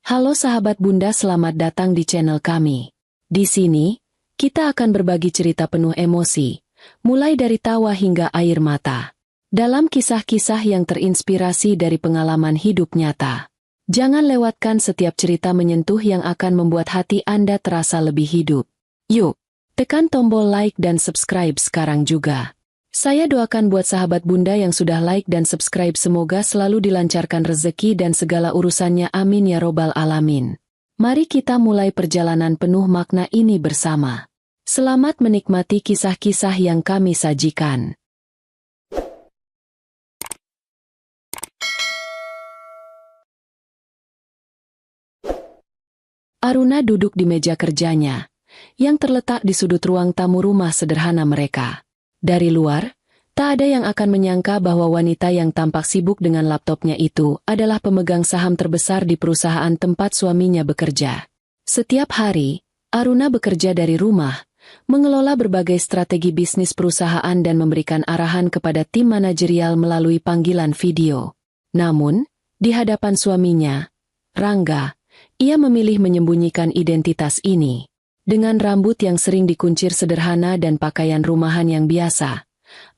Halo sahabat Bunda, selamat datang di channel kami. Di sini, kita akan berbagi cerita penuh emosi, mulai dari tawa hingga air mata. Dalam kisah-kisah yang terinspirasi dari pengalaman hidup nyata. Jangan lewatkan setiap cerita menyentuh yang akan membuat hati Anda terasa lebih hidup. Yuk, tekan tombol like dan subscribe sekarang juga. Saya doakan buat sahabat Bunda yang sudah like dan subscribe semoga selalu dilancarkan rezeki dan segala urusannya, amin ya robbal alamin. Mari kita mulai perjalanan penuh makna ini bersama. Selamat menikmati kisah-kisah yang kami sajikan. Aruna duduk di meja kerjanya, yang terletak di sudut ruang tamu rumah sederhana mereka. Dari luar, tak ada yang akan menyangka bahwa wanita yang tampak sibuk dengan laptopnya itu adalah pemegang saham terbesar di perusahaan tempat suaminya bekerja. Setiap hari, Aruna bekerja dari rumah, mengelola berbagai strategi bisnis perusahaan dan memberikan arahan kepada tim manajerial melalui panggilan video. Namun, di hadapan suaminya, Rangga, ia memilih menyembunyikan identitas ini. Dengan rambut yang sering dikuncir sederhana dan pakaian rumahan yang biasa,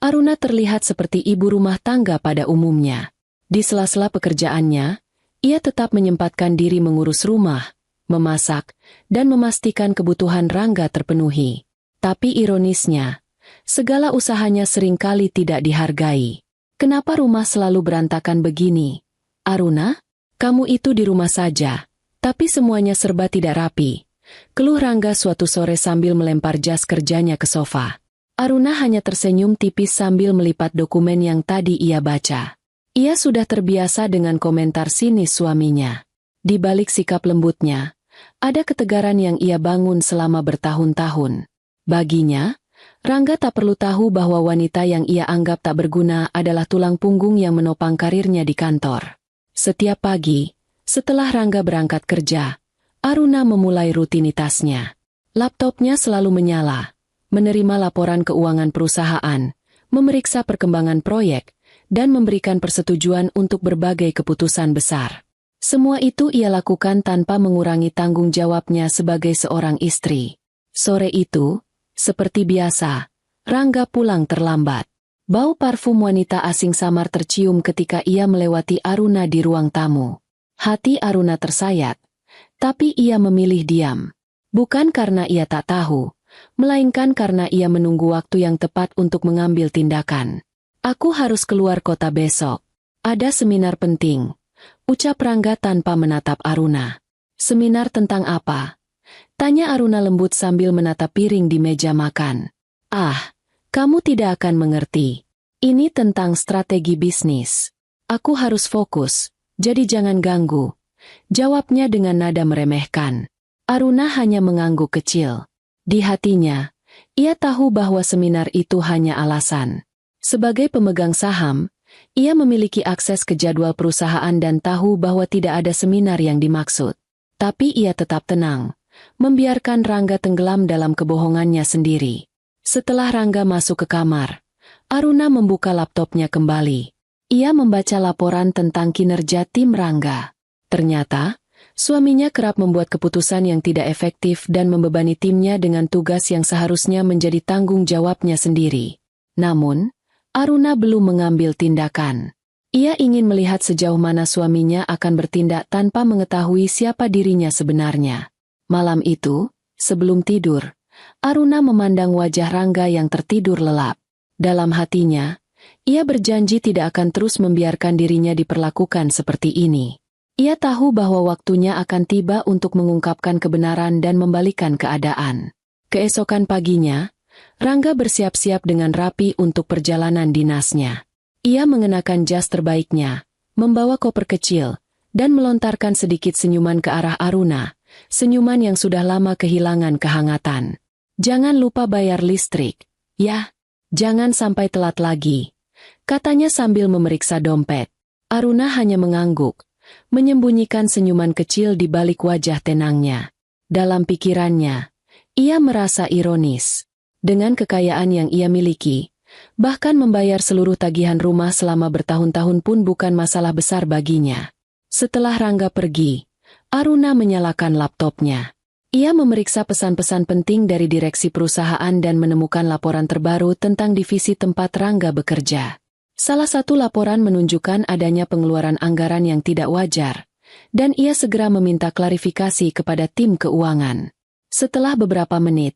Aruna terlihat seperti ibu rumah tangga pada umumnya. Di sela-sela pekerjaannya, ia tetap menyempatkan diri mengurus rumah, memasak, dan memastikan kebutuhan Rangga terpenuhi. Tapi ironisnya, segala usahanya seringkali tidak dihargai. Kenapa rumah selalu berantakan begini? Aruna, kamu itu di rumah saja, tapi semuanya serba tidak rapi. Keluh Rangga suatu sore sambil melempar jas kerjanya ke sofa. Aruna hanya tersenyum tipis sambil melipat dokumen yang tadi ia baca. Ia sudah terbiasa dengan komentar sinis suaminya. Di balik sikap lembutnya, ada ketegaran yang ia bangun selama bertahun-tahun. Baginya, Rangga tak perlu tahu bahwa wanita yang ia anggap tak berguna adalah tulang punggung yang menopang karirnya di kantor. Setiap pagi, setelah Rangga berangkat kerja, Aruna memulai rutinitasnya. Laptopnya selalu menyala, menerima laporan keuangan perusahaan, memeriksa perkembangan proyek, dan memberikan persetujuan untuk berbagai keputusan besar. Semua itu ia lakukan tanpa mengurangi tanggung jawabnya sebagai seorang istri. Sore itu, seperti biasa, Rangga pulang terlambat. Bau parfum wanita asing samar tercium ketika ia melewati Aruna di ruang tamu. Hati Aruna tersayat. Tapi ia memilih diam. Bukan karena ia tak tahu, melainkan karena ia menunggu waktu yang tepat untuk mengambil tindakan. Aku harus keluar kota besok. Ada seminar penting, ucap Rangga tanpa menatap Aruna. Seminar tentang apa? Tanya Aruna lembut sambil menatap piring di meja makan. Ah, kamu tidak akan mengerti. Ini tentang strategi bisnis. Aku harus fokus, jadi jangan ganggu. Jawabnya dengan nada meremehkan. Aruna hanya mengangguk kecil. Di hatinya, ia tahu bahwa seminar itu hanya alasan. Sebagai pemegang saham, ia memiliki akses ke jadwal perusahaan dan tahu bahwa tidak ada seminar yang dimaksud. Tapi ia tetap tenang, membiarkan Rangga tenggelam dalam kebohongannya sendiri. Setelah Rangga masuk ke kamar, Aruna membuka laptopnya kembali. Ia membaca laporan tentang kinerja tim Rangga. Ternyata, suaminya kerap membuat keputusan yang tidak efektif dan membebani timnya dengan tugas yang seharusnya menjadi tanggung jawabnya sendiri. Namun, Aruna belum mengambil tindakan. Ia ingin melihat sejauh mana suaminya akan bertindak tanpa mengetahui siapa dirinya sebenarnya. Malam itu, sebelum tidur, Aruna memandang wajah Rangga yang tertidur lelap. Dalam hatinya, ia berjanji tidak akan terus membiarkan dirinya diperlakukan seperti ini. Ia tahu bahwa waktunya akan tiba untuk mengungkapkan kebenaran dan membalikan keadaan. Keesokan paginya, Rangga bersiap-siap dengan rapi untuk perjalanan dinasnya. Ia mengenakan jas terbaiknya, membawa koper kecil, dan melontarkan sedikit senyuman ke arah Aruna, senyuman yang sudah lama kehilangan kehangatan. Jangan lupa bayar listrik, ya? Jangan sampai telat lagi, katanya sambil memeriksa dompet. Aruna hanya mengangguk, menyembunyikan senyuman kecil di balik wajah tenangnya. Dalam pikirannya, ia merasa ironis. Dengan kekayaan yang ia miliki, bahkan membayar seluruh tagihan rumah selama bertahun-tahun pun bukan masalah besar baginya. Setelah Rangga pergi, Aruna menyalakan laptopnya. Ia memeriksa pesan-pesan penting dari direksi perusahaan dan menemukan laporan terbaru tentang divisi tempat Rangga bekerja. Salah satu laporan menunjukkan adanya pengeluaran anggaran yang tidak wajar, dan ia segera meminta klarifikasi kepada tim keuangan. Setelah beberapa menit,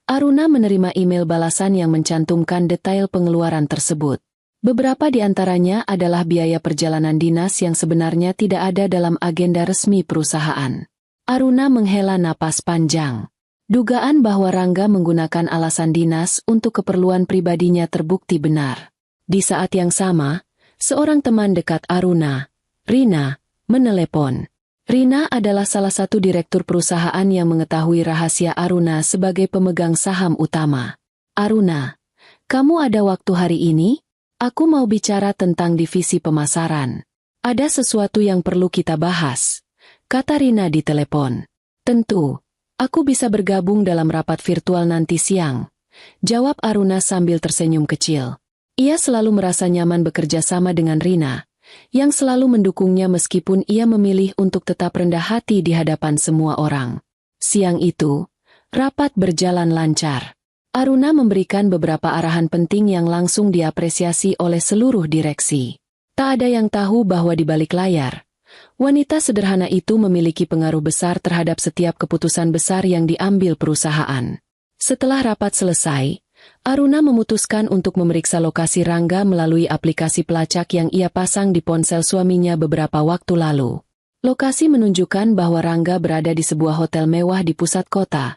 Aruna menerima email balasan yang mencantumkan detail pengeluaran tersebut. Beberapa di antaranya adalah biaya perjalanan dinas yang sebenarnya tidak ada dalam agenda resmi perusahaan. Aruna menghela napas panjang. Dugaan bahwa Rangga menggunakan alasan dinas untuk keperluan pribadinya terbukti benar. Di saat yang sama, seorang teman dekat Aruna, Rina, menelepon. Rina adalah salah satu direktur perusahaan yang mengetahui rahasia Aruna sebagai pemegang saham utama. Aruna, kamu ada waktu hari ini? Aku mau bicara tentang divisi pemasaran. Ada sesuatu yang perlu kita bahas, kata Rina di telepon. Tentu, aku bisa bergabung dalam rapat virtual nanti siang, jawab Aruna sambil tersenyum kecil. Ia selalu merasa nyaman bekerja sama dengan Rina, yang selalu mendukungnya meskipun ia memilih untuk tetap rendah hati di hadapan semua orang. Siang itu, rapat berjalan lancar. Aruna memberikan beberapa arahan penting yang langsung diapresiasi oleh seluruh direksi. Tak ada yang tahu bahwa di balik layar, wanita sederhana itu memiliki pengaruh besar terhadap setiap keputusan besar yang diambil perusahaan. Setelah rapat selesai, Aruna memutuskan untuk memeriksa lokasi Rangga melalui aplikasi pelacak yang ia pasang di ponsel suaminya beberapa waktu lalu. Lokasi menunjukkan bahwa Rangga berada di sebuah hotel mewah di pusat kota,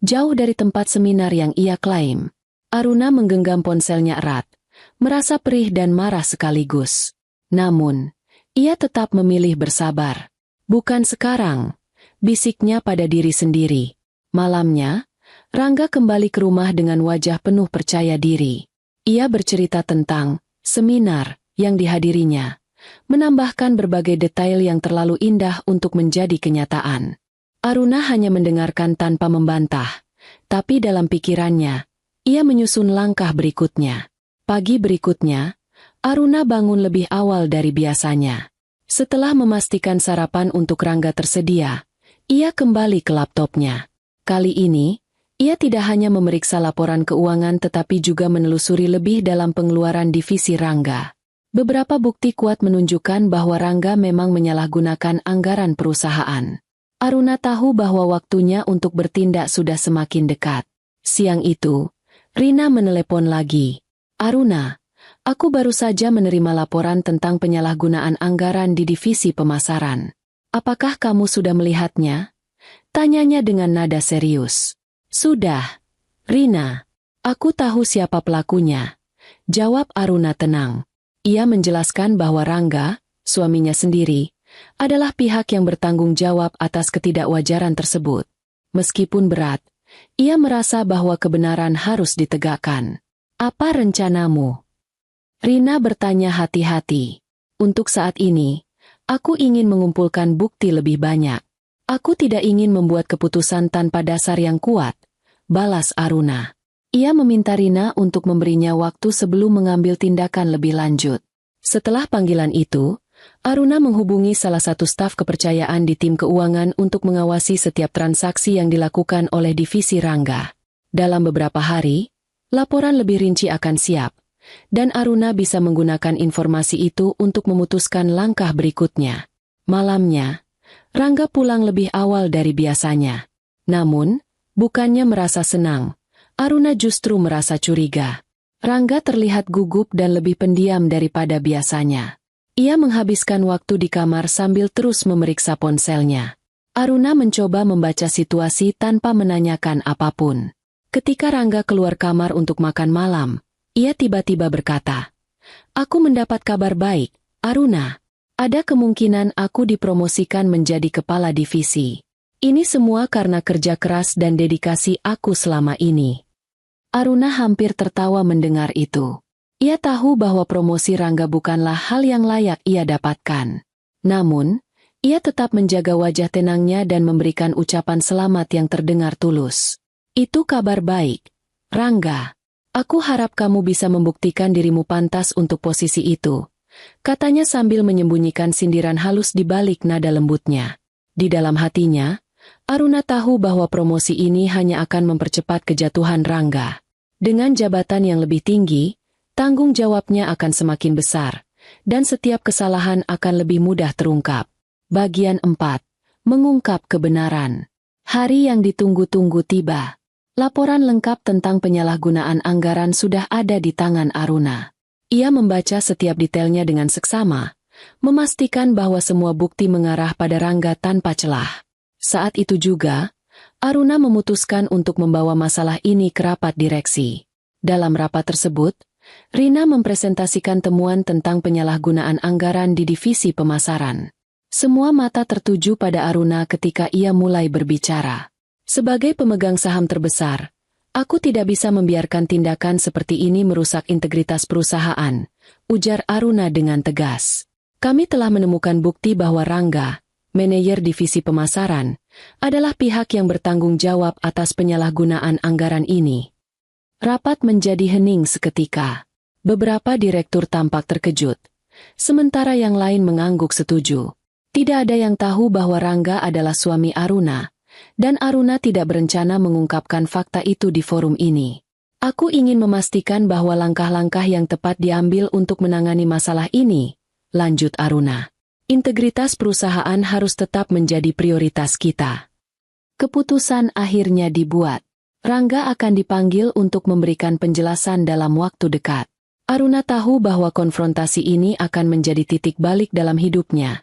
jauh dari tempat seminar yang ia klaim. Aruna menggenggam ponselnya erat, merasa perih dan marah sekaligus. Namun, ia tetap memilih bersabar. Bukan sekarang, bisiknya pada diri sendiri. Malamnya, Rangga kembali ke rumah dengan wajah penuh percaya diri. Ia bercerita tentang seminar yang dihadirinya, menambahkan berbagai detail yang terlalu indah untuk menjadi kenyataan. Aruna hanya mendengarkan tanpa membantah, tapi dalam pikirannya, ia menyusun langkah berikutnya. Pagi berikutnya, Aruna bangun lebih awal dari biasanya. Setelah memastikan sarapan untuk Rangga tersedia, ia kembali ke laptopnya. Kali ini, ia tidak hanya memeriksa laporan keuangan tetapi juga menelusuri lebih dalam pengeluaran divisi Rangga. Beberapa bukti kuat menunjukkan bahwa Rangga memang menyalahgunakan anggaran perusahaan. Aruna tahu bahwa waktunya untuk bertindak sudah semakin dekat. Siang itu, Rina menelepon lagi. Aruna, aku baru saja menerima laporan tentang penyalahgunaan anggaran di divisi pemasaran. Apakah kamu sudah melihatnya? Tanyanya dengan nada serius. Sudah, Rina. Aku tahu siapa pelakunya, jawab Aruna tenang. Ia menjelaskan bahwa Rangga, suaminya sendiri, adalah pihak yang bertanggung jawab atas ketidakwajaran tersebut. Meskipun berat, ia merasa bahwa kebenaran harus ditegakkan. Apa rencanamu? Rina bertanya hati-hati. Untuk saat ini, aku ingin mengumpulkan bukti lebih banyak. Aku tidak ingin membuat keputusan tanpa dasar yang kuat, balas Aruna. Ia meminta Rina untuk memberinya waktu sebelum mengambil tindakan lebih lanjut. Setelah panggilan itu, Aruna menghubungi salah satu staf kepercayaan di tim keuangan untuk mengawasi setiap transaksi yang dilakukan oleh divisi Rangga. Dalam beberapa hari, laporan lebih rinci akan siap, dan Aruna bisa menggunakan informasi itu untuk memutuskan langkah berikutnya. Malamnya, Rangga pulang lebih awal dari biasanya. Namun, bukannya merasa senang, Aruna justru merasa curiga. Rangga terlihat gugup dan lebih pendiam daripada biasanya. Ia menghabiskan waktu di kamar sambil terus memeriksa ponselnya. Aruna mencoba membaca situasi tanpa menanyakan apapun. Ketika Rangga keluar kamar untuk makan malam, ia tiba-tiba berkata, "Aku mendapat kabar baik, Aruna. Ada kemungkinan aku dipromosikan menjadi kepala divisi. Ini semua karena kerja keras dan dedikasi aku selama ini." Aruna hampir tertawa mendengar itu. Ia tahu bahwa promosi Rangga bukanlah hal yang layak ia dapatkan. Namun, ia tetap menjaga wajah tenangnya dan memberikan ucapan selamat yang terdengar tulus. Itu kabar baik, Rangga. Aku harap kamu bisa membuktikan dirimu pantas untuk posisi itu, katanya sambil menyembunyikan sindiran halus di balik nada lembutnya. Di dalam hatinya, Aruna tahu bahwa promosi ini hanya akan mempercepat kejatuhan Rangga. Dengan jabatan yang lebih tinggi, tanggung jawabnya akan semakin besar, dan setiap kesalahan akan lebih mudah terungkap. Bagian 4. Mengungkap kebenaran. Hari yang ditunggu-tunggu tiba. Laporan lengkap tentang penyalahgunaan anggaran sudah ada di tangan Aruna. Ia membaca setiap detailnya dengan seksama, memastikan bahwa semua bukti mengarah pada Rangga tanpa celah. Saat itu juga, Aruna memutuskan untuk membawa masalah ini ke rapat direksi. Dalam rapat tersebut, Rina mempresentasikan temuan tentang penyalahgunaan anggaran di divisi pemasaran. Semua mata tertuju pada Aruna ketika ia mulai berbicara. Sebagai pemegang saham terbesar, aku tidak bisa membiarkan tindakan seperti ini merusak integritas perusahaan, ujar Aruna dengan tegas. Kami telah menemukan bukti bahwa Rangga, manajer divisi pemasaran, adalah pihak yang bertanggung jawab atas penyalahgunaan anggaran ini. Rapat menjadi hening seketika. Beberapa direktur tampak terkejut, sementara yang lain mengangguk setuju. Tidak ada yang tahu bahwa Rangga adalah suami Aruna, dan Aruna tidak berencana mengungkapkan fakta itu di forum ini. Aku ingin memastikan bahwa langkah-langkah yang tepat diambil untuk menangani masalah ini, lanjut Aruna. Integritas perusahaan harus tetap menjadi prioritas kita. Keputusan akhirnya dibuat. Rangga akan dipanggil untuk memberikan penjelasan dalam waktu dekat. Aruna tahu bahwa konfrontasi ini akan menjadi titik balik dalam hidupnya.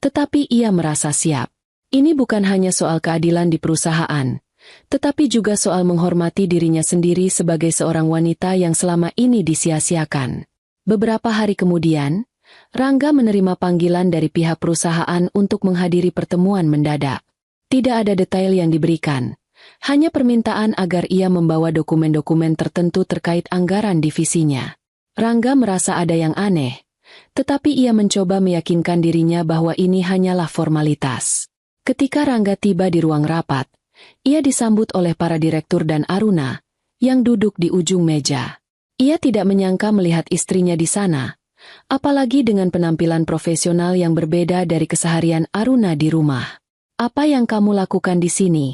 Tetapi ia merasa siap. Ini bukan hanya soal keadilan di perusahaan, tetapi juga soal menghormati dirinya sendiri sebagai seorang wanita yang selama ini disia-siakan. Beberapa hari kemudian, Rangga menerima panggilan dari pihak perusahaan untuk menghadiri pertemuan mendadak. Tidak ada detail yang diberikan, hanya permintaan agar ia membawa dokumen-dokumen tertentu terkait anggaran divisinya. Rangga merasa ada yang aneh, tetapi ia mencoba meyakinkan dirinya bahwa ini hanyalah formalitas. Ketika Rangga tiba di ruang rapat, ia disambut oleh para direktur dan Aruna, yang duduk di ujung meja. Ia tidak menyangka melihat istrinya di sana, apalagi dengan penampilan profesional yang berbeda dari keseharian Aruna di rumah. Apa yang kamu lakukan di sini?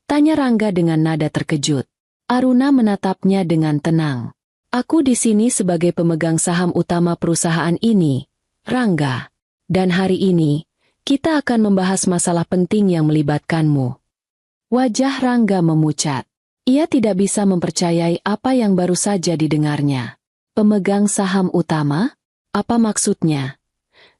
Tanya Rangga dengan nada terkejut. Aruna menatapnya dengan tenang. Aku di sini sebagai pemegang saham utama perusahaan ini, Rangga. Dan hari ini, kita akan membahas masalah penting yang melibatkanmu. Wajah Rangga memucat. Ia tidak bisa mempercayai apa yang baru saja didengarnya. Pemegang saham utama? Apa maksudnya?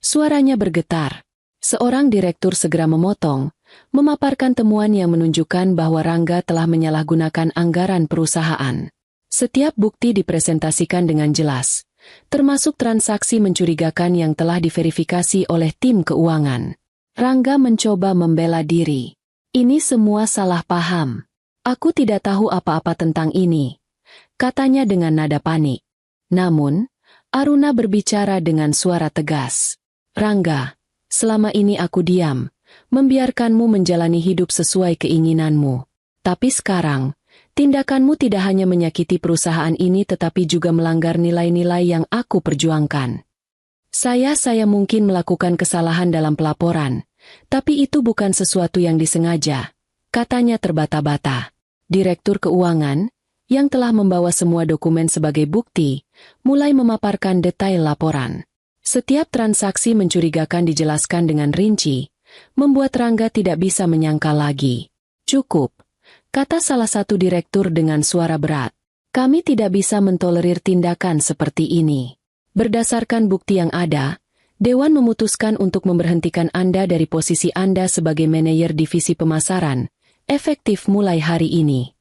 Suaranya bergetar. Seorang direktur segera memotong, memaparkan temuan yang menunjukkan bahwa Rangga telah menyalahgunakan anggaran perusahaan. Setiap bukti dipresentasikan dengan jelas, termasuk transaksi mencurigakan yang telah diverifikasi oleh tim keuangan. Rangga mencoba membela diri. Ini semua salah paham. Aku tidak tahu apa-apa tentang ini, katanya dengan nada panik. Namun, Aruna berbicara dengan suara tegas. Rangga, selama ini aku diam, membiarkanmu menjalani hidup sesuai keinginanmu. Tapi sekarang, tindakanmu tidak hanya menyakiti perusahaan ini tetapi juga melanggar nilai-nilai yang aku perjuangkan. Saya mungkin melakukan kesalahan dalam pelaporan, tapi itu bukan sesuatu yang disengaja, katanya terbata-bata. Direktur keuangan, yang telah membawa semua dokumen sebagai bukti, mulai memaparkan detail laporan. Setiap transaksi mencurigakan dijelaskan dengan rinci, membuat Rangga tidak bisa menyangkal lagi. Cukup, kata salah satu direktur dengan suara berat. Kami tidak bisa mentolerir tindakan seperti ini. Berdasarkan bukti yang ada, Dewan memutuskan untuk memberhentikan Anda dari posisi Anda sebagai manajer divisi pemasaran, efektif mulai hari ini.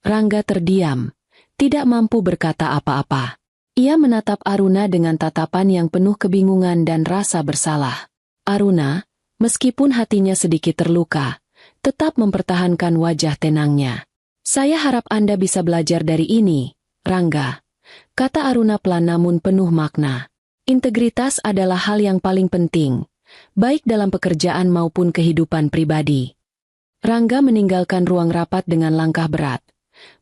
Rangga terdiam, tidak mampu berkata apa-apa. Ia menatap Aruna dengan tatapan yang penuh kebingungan dan rasa bersalah. Aruna, meskipun hatinya sedikit terluka, tetap mempertahankan wajah tenangnya. Saya harap Anda bisa belajar dari ini, Rangga, kata Aruna pelan namun penuh makna. Integritas adalah hal yang paling penting, baik dalam pekerjaan maupun kehidupan pribadi. Rangga meninggalkan ruang rapat dengan langkah berat,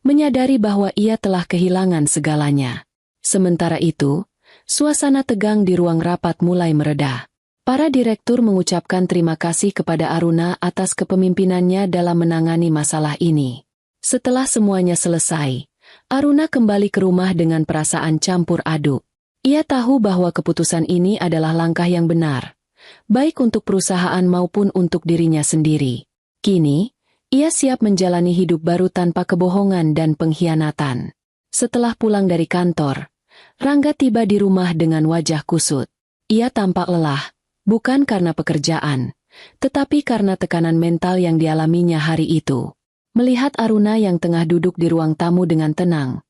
menyadari bahwa ia telah kehilangan segalanya. Sementara itu, suasana tegang di ruang rapat mulai mereda. Para direktur mengucapkan terima kasih kepada Aruna atas kepemimpinannya dalam menangani masalah ini. Setelah semuanya selesai, Aruna kembali ke rumah dengan perasaan campur aduk. Ia tahu bahwa keputusan ini adalah langkah yang benar, baik untuk perusahaan maupun untuk dirinya sendiri. Kini, ia siap menjalani hidup baru tanpa kebohongan dan pengkhianatan. Setelah pulang dari kantor, Rangga tiba di rumah dengan wajah kusut. Ia tampak lelah, bukan karena pekerjaan, tetapi karena tekanan mental yang dialaminya hari itu. Melihat Aruna yang tengah duduk di ruang tamu dengan tenang,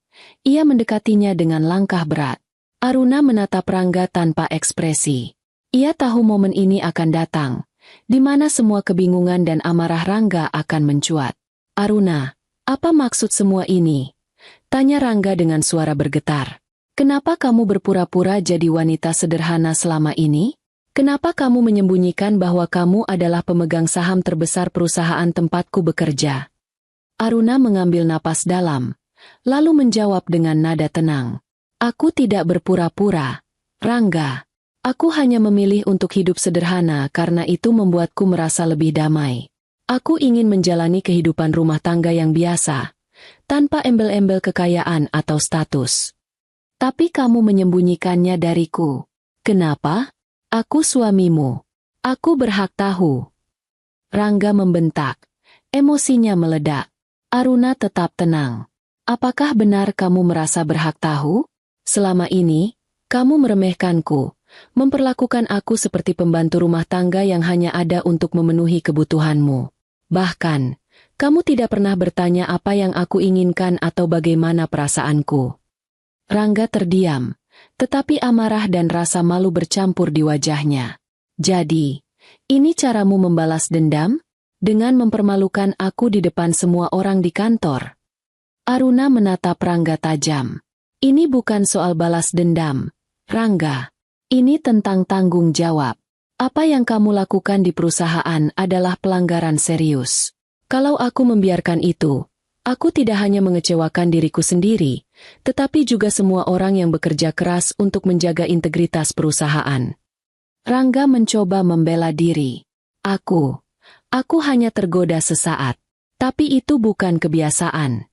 ia mendekatinya dengan langkah berat. Aruna menatap Rangga tanpa ekspresi. Ia tahu momen ini akan datang, di mana semua kebingungan dan amarah Rangga akan mencuat. "Aruna, apa maksud semua ini?" tanya Rangga dengan suara bergetar. "Kenapa kamu berpura-pura jadi wanita sederhana selama ini? Kenapa kamu menyembunyikan bahwa kamu adalah pemegang saham terbesar perusahaan tempatku bekerja?" Aruna mengambil napas dalam, lalu menjawab dengan nada tenang. "Aku tidak berpura-pura, Rangga. Aku hanya memilih untuk hidup sederhana karena itu membuatku merasa lebih damai. Aku ingin menjalani kehidupan rumah tangga yang biasa, tanpa embel-embel kekayaan atau status. Tapi kamu menyembunyikannya dariku. Kenapa? Aku suamimu. Aku berhak tahu." Rangga membentak. Emosinya meledak. Aruna tetap tenang. "Apakah benar kamu merasa berhak tahu? Selama ini, kamu meremehkanku, memperlakukan aku seperti pembantu rumah tangga yang hanya ada untuk memenuhi kebutuhanmu. Bahkan, kamu tidak pernah bertanya apa yang aku inginkan atau bagaimana perasaanku." Rangga terdiam, tetapi amarah dan rasa malu bercampur di wajahnya. "Jadi, ini caramu membalas dendam? Dengan mempermalukan aku di depan semua orang di kantor?" Aruna menatap Rangga tajam. "Ini bukan soal balas dendam, Rangga. Ini tentang tanggung jawab. Apa yang kamu lakukan di perusahaan adalah pelanggaran serius. Kalau aku membiarkan itu, aku tidak hanya mengecewakan diriku sendiri, tetapi juga semua orang yang bekerja keras untuk menjaga integritas perusahaan." Rangga mencoba membela diri. Aku hanya tergoda sesaat. Tapi itu bukan kebiasaan."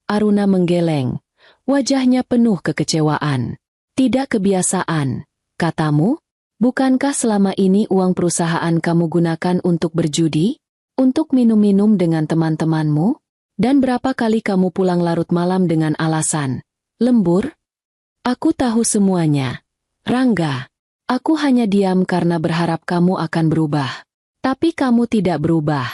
Aruna menggeleng. Wajahnya penuh kekecewaan. "Tidak kebiasaan, katamu? Bukankah selama ini uang perusahaan kamu gunakan untuk berjudi? Untuk minum-minum dengan teman-temanmu? Dan berapa kali kamu pulang larut malam dengan alasan lembur?" "Aku tahu semuanya, Rangga. Aku hanya diam karena berharap kamu akan berubah. Tapi kamu tidak berubah."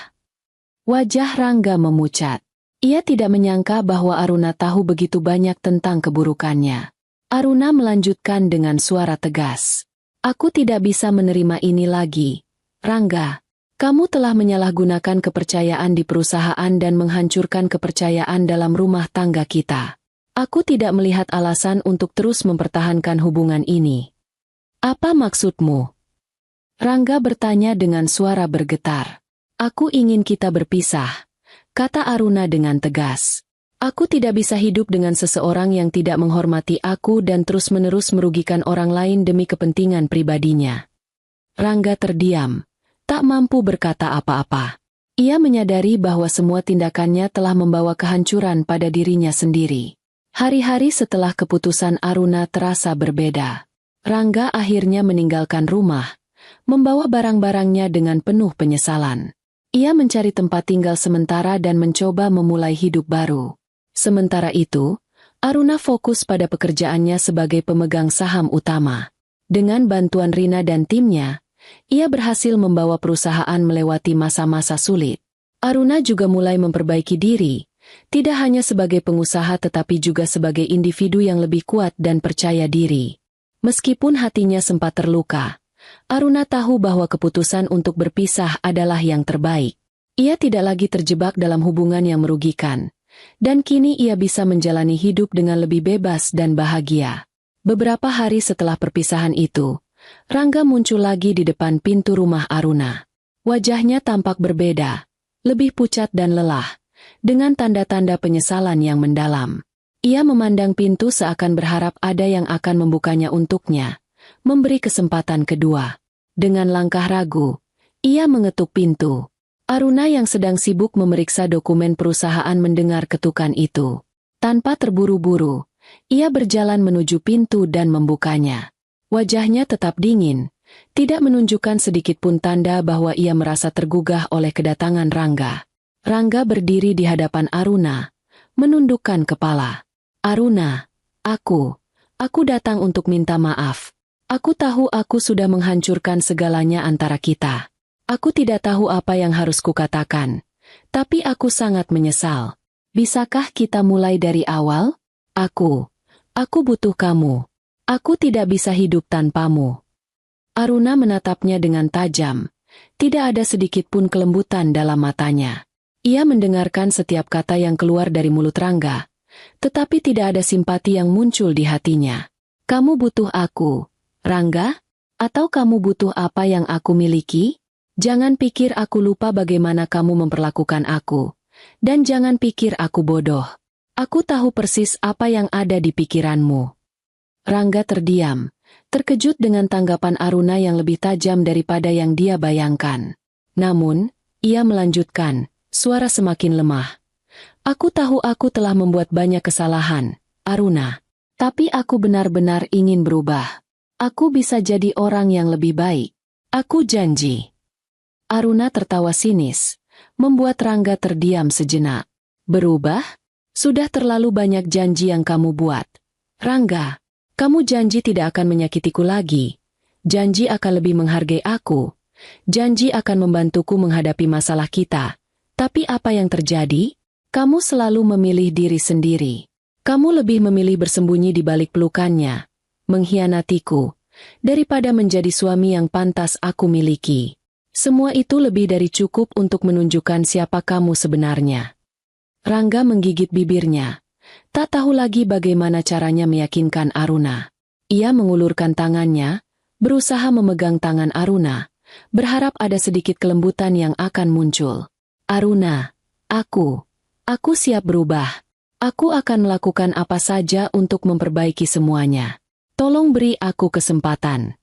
Wajah Rangga memucat. Ia tidak menyangka bahwa Aruna tahu begitu banyak tentang keburukannya. Aruna melanjutkan dengan suara tegas. "Aku tidak bisa menerima ini lagi, Rangga. Kamu telah menyalahgunakan kepercayaan di perusahaan dan menghancurkan kepercayaan dalam rumah tangga kita. Aku tidak melihat alasan untuk terus mempertahankan hubungan ini." "Apa maksudmu?" Rangga bertanya dengan suara bergetar. "Aku ingin kita berpisah," kata Aruna dengan tegas. "Aku tidak bisa hidup dengan seseorang yang tidak menghormati aku dan terus-menerus merugikan orang lain demi kepentingan pribadinya." Rangga terdiam, tak mampu berkata apa-apa. Ia menyadari bahwa semua tindakannya telah membawa kehancuran pada dirinya sendiri. Hari-hari setelah keputusan Aruna terasa berbeda. Rangga akhirnya meninggalkan rumah, membawa barang-barangnya dengan penuh penyesalan. Ia mencari tempat tinggal sementara dan mencoba memulai hidup baru. Sementara itu, Aruna fokus pada pekerjaannya sebagai pemegang saham utama. Dengan bantuan Rina dan timnya, ia berhasil membawa perusahaan melewati masa-masa sulit. Aruna juga mulai memperbaiki diri, tidak hanya sebagai pengusaha tetapi juga sebagai individu yang lebih kuat dan percaya diri. Meskipun hatinya sempat terluka, Aruna tahu bahwa keputusan untuk berpisah adalah yang terbaik. Ia tidak lagi terjebak dalam hubungan yang merugikan, dan kini ia bisa menjalani hidup dengan lebih bebas dan bahagia. Beberapa hari setelah perpisahan itu, Rangga muncul lagi di depan pintu rumah Aruna. Wajahnya tampak berbeda, lebih pucat dan lelah, dengan tanda-tanda penyesalan yang mendalam. Ia memandang pintu seakan berharap ada yang akan membukanya untuknya, memberi kesempatan kedua. Dengan langkah ragu, ia mengetuk pintu. Aruna yang sedang sibuk memeriksa dokumen perusahaan mendengar ketukan itu. Tanpa terburu-buru, ia berjalan menuju pintu dan membukanya. Wajahnya tetap dingin, tidak menunjukkan sedikit pun tanda bahwa ia merasa tergugah oleh kedatangan Rangga. Rangga berdiri di hadapan Aruna, menundukkan kepala. Aruna, aku datang untuk minta maaf. Aku tahu aku sudah menghancurkan segalanya antara kita. Aku tidak tahu apa yang harus kukatakan, tapi aku sangat menyesal. Bisakah kita mulai dari awal? Aku butuh kamu. Aku tidak bisa hidup tanpamu. Aruna menatapnya dengan tajam. Tidak ada sedikit pun kelembutan dalam matanya. Ia mendengarkan setiap kata yang keluar dari mulut Rangga, tetapi tidak ada simpati yang muncul di hatinya. Kamu butuh aku, Rangga? Atau kamu butuh apa yang aku miliki? Jangan pikir aku lupa bagaimana kamu memperlakukan aku. Dan jangan pikir aku bodoh. Aku tahu persis apa yang ada di pikiranmu. Rangga terdiam, terkejut dengan tanggapan Aruna yang lebih tajam daripada yang dia bayangkan. Namun, ia melanjutkan, suara semakin lemah. Aku tahu aku telah membuat banyak kesalahan, Aruna. Tapi aku benar-benar ingin berubah. Aku bisa jadi orang yang lebih baik. Aku janji. Aruna tertawa sinis, membuat Rangga terdiam sejenak. Berubah? Sudah terlalu banyak janji yang kamu buat. Rangga, kamu janji tidak akan menyakitiku lagi. Janji akan lebih menghargai aku. Janji akan membantuku menghadapi masalah kita. Tapi apa yang terjadi? Kamu selalu memilih diri sendiri. Kamu lebih memilih bersembunyi di balik pelukannya, mengkhianatiku, daripada menjadi suami yang pantas aku miliki. Semua itu lebih dari cukup untuk menunjukkan siapa kamu sebenarnya. Rangga menggigit bibirnya. Tak tahu lagi bagaimana caranya meyakinkan Aruna. Ia mengulurkan tangannya, berusaha memegang tangan Aruna, berharap ada sedikit kelembutan yang akan muncul. Aruna, aku siap berubah. Aku akan melakukan apa saja untuk memperbaiki semuanya. Tolong beri aku kesempatan.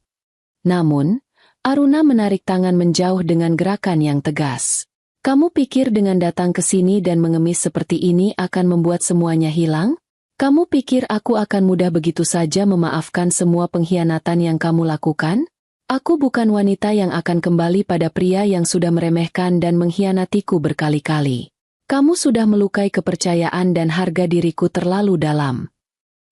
Namun, Aruna menarik tangan menjauh dengan gerakan yang tegas. Kamu pikir dengan datang ke sini dan mengemis seperti ini akan membuat semuanya hilang? Kamu pikir aku akan mudah begitu saja memaafkan semua pengkhianatan yang kamu lakukan? Aku bukan wanita yang akan kembali pada pria yang sudah meremehkan dan mengkhianatiku berkali-kali. Kamu sudah melukai kepercayaan dan harga diriku terlalu dalam.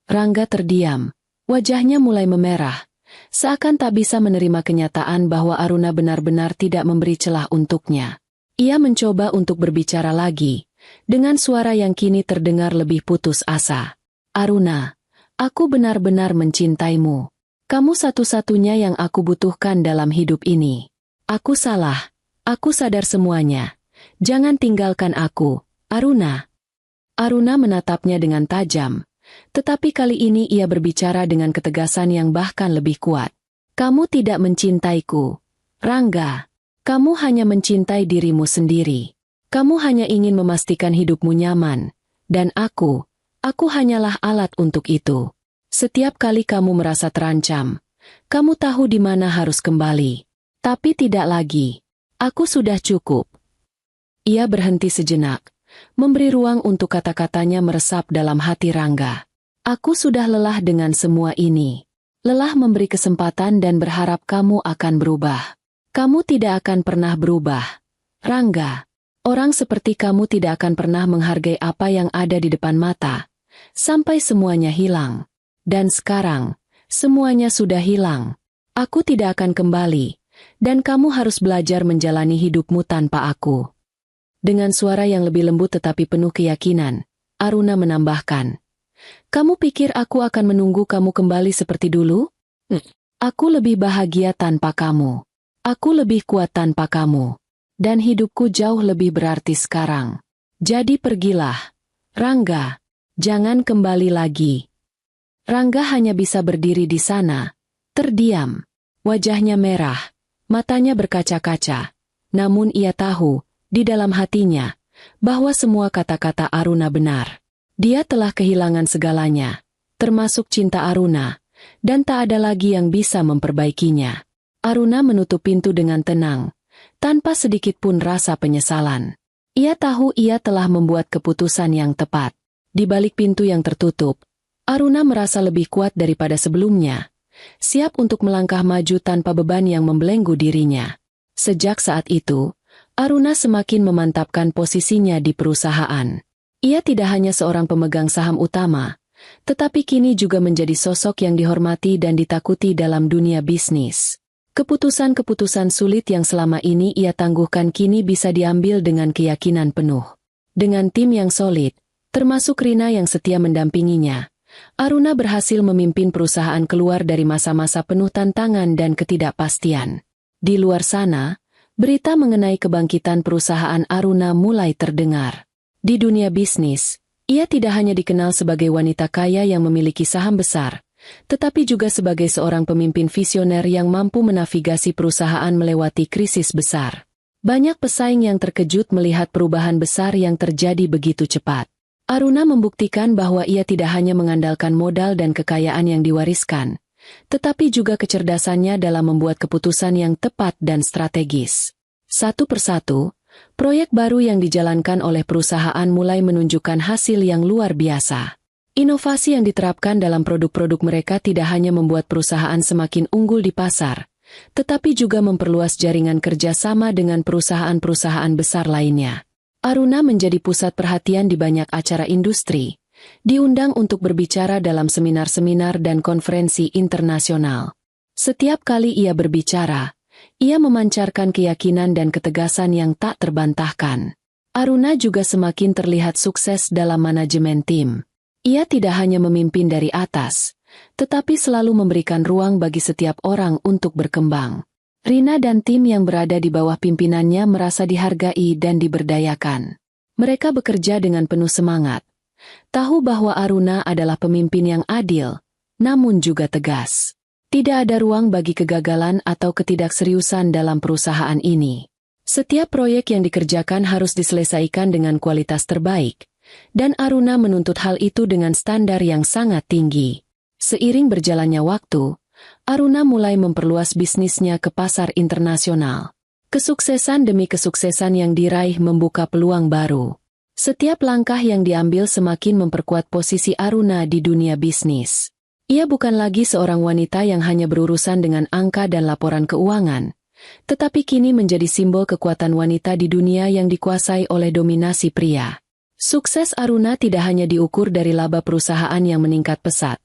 Rangga terdiam, wajahnya mulai memerah. Seakan tak bisa menerima kenyataan bahwa Aruna benar-benar tidak memberi celah untuknya. Ia mencoba untuk berbicara lagi, dengan suara yang kini terdengar lebih putus asa. Aruna, aku benar-benar mencintaimu. Kamu satu-satunya yang aku butuhkan dalam hidup ini. Aku salah, aku sadar semuanya. Jangan tinggalkan aku, Aruna. Aruna menatapnya dengan tajam. Tetapi kali ini ia berbicara dengan ketegasan yang bahkan lebih kuat. Kamu tidak mencintaiku, Rangga. Kamu hanya mencintai dirimu sendiri. Kamu hanya ingin memastikan hidupmu nyaman. Dan aku hanyalah alat untuk itu. Setiap kali kamu merasa terancam, kamu tahu di mana harus kembali. Tapi tidak lagi. Aku sudah cukup. Ia berhenti sejenak, memberi ruang untuk kata-katanya meresap dalam hati Rangga. Aku sudah lelah dengan semua ini. Lelah memberi kesempatan dan berharap kamu akan berubah. Kamu tidak akan pernah berubah. Rangga, orang seperti kamu tidak akan pernah menghargai apa yang ada di depan mata, sampai semuanya hilang. Dan sekarang, semuanya sudah hilang. Aku tidak akan kembali, dan kamu harus belajar menjalani hidupmu tanpa aku. Dengan suara yang lebih lembut tetapi penuh keyakinan, Aruna menambahkan, kamu pikir aku akan menunggu kamu kembali seperti dulu? Aku lebih bahagia tanpa kamu. Aku lebih kuat tanpa kamu. Dan hidupku jauh lebih berarti sekarang. Jadi pergilah. Rangga, jangan kembali lagi. Rangga hanya bisa berdiri di sana, terdiam. Wajahnya merah, matanya berkaca-kaca. Namun ia tahu, di dalam hatinya, bahwa semua kata-kata Aruna benar. Dia telah kehilangan segalanya, termasuk cinta Aruna, dan tak ada lagi yang bisa memperbaikinya. Aruna menutup pintu dengan tenang, tanpa sedikit pun rasa penyesalan. Ia tahu ia telah membuat keputusan yang tepat. Di balik pintu yang tertutup, Aruna merasa lebih kuat daripada sebelumnya, siap untuk melangkah maju tanpa beban yang membelenggu dirinya. Sejak saat itu, Aruna semakin memantapkan posisinya di perusahaan. Ia tidak hanya seorang pemegang saham utama, tetapi kini juga menjadi sosok yang dihormati dan ditakuti dalam dunia bisnis. Keputusan-keputusan sulit yang selama ini ia tangguhkan kini bisa diambil dengan keyakinan penuh. Dengan tim yang solid, termasuk Rina yang setia mendampinginya, Aruna berhasil memimpin perusahaan keluar dari masa-masa penuh tantangan dan ketidakpastian. Di luar sana, berita mengenai kebangkitan perusahaan Aruna mulai terdengar. Di dunia bisnis, ia tidak hanya dikenal sebagai wanita kaya yang memiliki saham besar, tetapi juga sebagai seorang pemimpin visioner yang mampu menavigasi perusahaan melewati krisis besar. Banyak pesaing yang terkejut melihat perubahan besar yang terjadi begitu cepat. Aruna membuktikan bahwa ia tidak hanya mengandalkan modal dan kekayaan yang diwariskan, tetapi juga kecerdasannya dalam membuat keputusan yang tepat dan strategis. Satu persatu, proyek baru yang dijalankan oleh perusahaan mulai menunjukkan hasil yang luar biasa. Inovasi yang diterapkan dalam produk-produk mereka tidak hanya membuat perusahaan semakin unggul di pasar, tetapi juga memperluas jaringan kerjasama dengan perusahaan-perusahaan besar lainnya. Aruna menjadi pusat perhatian di banyak acara industri, diundang untuk berbicara dalam seminar-seminar dan konferensi internasional. Setiap kali ia berbicara, ia memancarkan keyakinan dan ketegasan yang tak terbantahkan. Aruna juga semakin terlihat sukses dalam manajemen tim. Ia tidak hanya memimpin dari atas, tetapi selalu memberikan ruang bagi setiap orang untuk berkembang. Rina dan tim yang berada di bawah pimpinannya merasa dihargai dan diberdayakan. Mereka bekerja dengan penuh semangat, tahu bahwa Aruna adalah pemimpin yang adil, namun juga tegas. Tidak ada ruang bagi kegagalan atau ketidakseriusan dalam perusahaan ini. Setiap proyek yang dikerjakan harus diselesaikan dengan kualitas terbaik, dan Aruna menuntut hal itu dengan standar yang sangat tinggi. Seiring berjalannya waktu, Aruna mulai memperluas bisnisnya ke pasar internasional. Kesuksesan demi kesuksesan yang diraih membuka peluang baru. Setiap langkah yang diambil semakin memperkuat posisi Aruna di dunia bisnis. Ia bukan lagi seorang wanita yang hanya berurusan dengan angka dan laporan keuangan, tetapi kini menjadi simbol kekuatan wanita di dunia yang dikuasai oleh dominasi pria. Sukses Aruna tidak hanya diukur dari laba perusahaan yang meningkat pesat,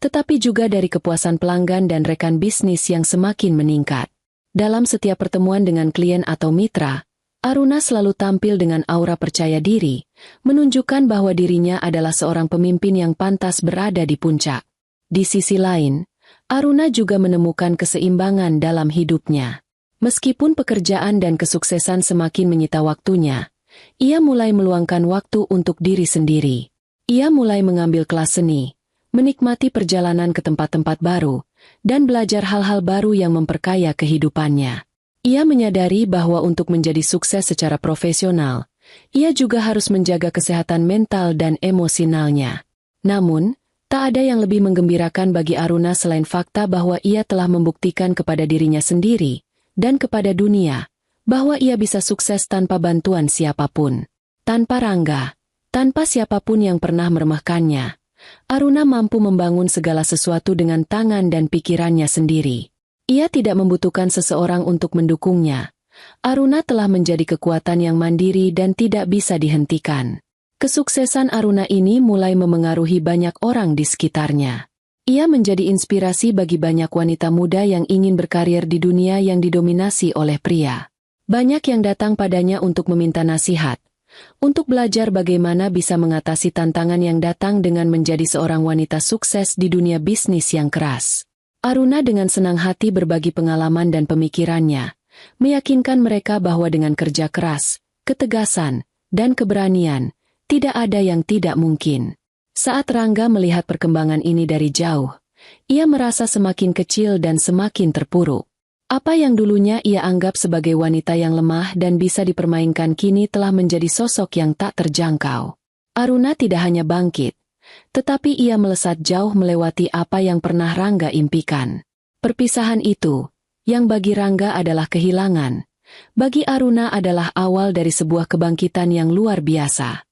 tetapi juga dari kepuasan pelanggan dan rekan bisnis yang semakin meningkat. Dalam setiap pertemuan dengan klien atau mitra, Aruna selalu tampil dengan aura percaya diri, menunjukkan bahwa dirinya adalah seorang pemimpin yang pantas berada di puncak. Di sisi lain, Aruna juga menemukan keseimbangan dalam hidupnya. Meskipun pekerjaan dan kesuksesan semakin menyita waktunya, ia mulai meluangkan waktu untuk diri sendiri. Ia mulai mengambil kelas seni, menikmati perjalanan ke tempat-tempat baru, dan belajar hal-hal baru yang memperkaya kehidupannya. Ia menyadari bahwa untuk menjadi sukses secara profesional, ia juga harus menjaga kesehatan mental dan emosionalnya. Namun, tak ada yang lebih menggembirakan bagi Aruna selain fakta bahwa ia telah membuktikan kepada dirinya sendiri, dan kepada dunia, bahwa ia bisa sukses tanpa bantuan siapapun. Tanpa Rangga, tanpa siapapun yang pernah meremehkannya, Aruna mampu membangun segala sesuatu dengan tangan dan pikirannya sendiri. Ia tidak membutuhkan seseorang untuk mendukungnya. Aruna telah menjadi kekuatan yang mandiri dan tidak bisa dihentikan. Kesuksesan Aruna ini mulai memengaruhi banyak orang di sekitarnya. Ia menjadi inspirasi bagi banyak wanita muda yang ingin berkarir di dunia yang didominasi oleh pria. Banyak yang datang padanya untuk meminta nasihat, untuk belajar bagaimana bisa mengatasi tantangan yang datang dengan menjadi seorang wanita sukses di dunia bisnis yang keras. Aruna dengan senang hati berbagi pengalaman dan pemikirannya, meyakinkan mereka bahwa dengan kerja keras, ketegasan, dan keberanian, tidak ada yang tidak mungkin. Saat Rangga melihat perkembangan ini dari jauh, ia merasa semakin kecil dan semakin terpuruk. Apa yang dulunya ia anggap sebagai wanita yang lemah dan bisa dipermainkan kini telah menjadi sosok yang tak terjangkau. Aruna tidak hanya bangkit, tetapi ia melesat jauh melewati apa yang pernah Rangga impikan. Perpisahan itu, yang bagi Rangga adalah kehilangan, bagi Aruna adalah awal dari sebuah kebangkitan yang luar biasa.